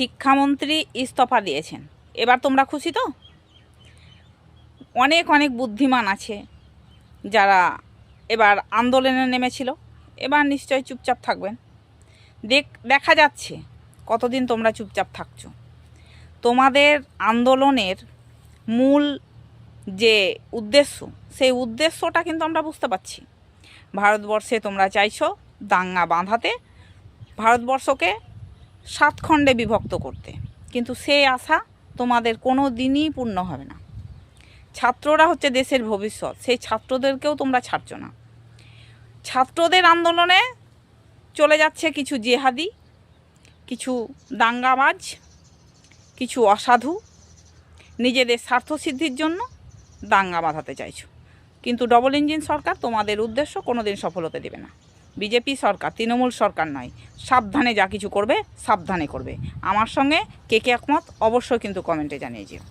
শিক্ষামন্ত্রী ইস্তফা দিয়েছেন। এবার তোমরা খুশি তো? অনেক অনেক বুদ্ধিমান আছে যারা এবার আন্দোলনে নেমেছিল, এবার নিশ্চয়ই চুপচাপ থাকবেন। দেখা যাচ্ছে কতদিন তোমরা চুপচাপ থাকছো। তোমাদের আন্দোলনের মূল যে উদ্দেশ্য, সেই উদ্দেশ্যটা কিন্তু আমরা বুঝতে পারছি। ভারতবর্ষে তোমরা চাইছো দাঙ্গা বাঁধাতে, ভারতবর্ষকে 7 খণ্ডে বিভক্ত করতে, কিন্তু সেই আশা তোমাদের কোনো দিনই পূর্ণ হবে না। ছাত্ররা হচ্ছে দেশের ভবিষ্যৎ, সেই ছাত্রদেরকেও তোমরা ছাড়ছো না। ছাত্রদের আন্দোলনে চলে যাচ্ছে কিছু জেহাদি, কিছু দাঙ্গাবাজ, কিছু অসাধু, নিজেদের স্বার্থসিদ্ধির জন্য দাঙ্গা বাঁধাতে চাইছো। কিন্তু ডবল ইঞ্জিন সরকার তোমাদের উদ্দেশ্য কোনোদিন সফল হতে দেবে না। বিজেপি সরকার, তৃণমূল সরকার নয়। সাবধানে যা কিছু করবে সাবধানে করবে। আমার সঙ্গে কে কে একমত অবশ্যই কিন্তু কমেন্টে জানিয়ে যেও।